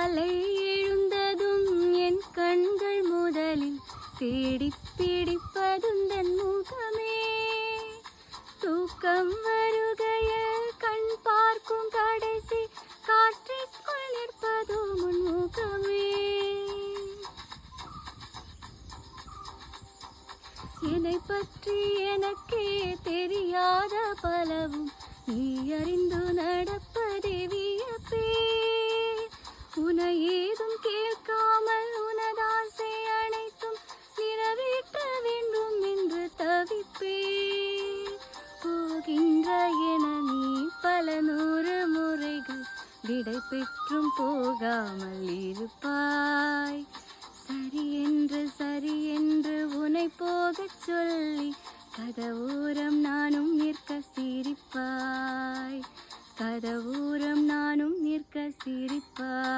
காலை எழுந்ததும் என் கண்கள் முதலில் தேடி பிடிப்பதுந்தன் முகமே. தூக்கம் வருகையில் கண் பார்க்கும் கடைசி காற்றிற்குள் நிற்பதோ முன் முகமே. என்னை பற்றி எனக்கே தெரியாத பலவும் நீ அறிந்து நடப்பதே வியப்பே. உனை ஏதும் கேட்காமல் உனதாசை அனைத்தும் நிறைவேற்ற வேண்டும் என்று தவிப்பே. போகின்ற என நீ பல 100 முறைகள் விடை பெற்றும் போகாமல் இருப்பாய். சரி என்று உன்னை போகச் சொல்லி கதவோரம் நானும் நிற்க சிரிப்பாய். கதவோரம் நானும் நிற்க சிரிப்பாய்.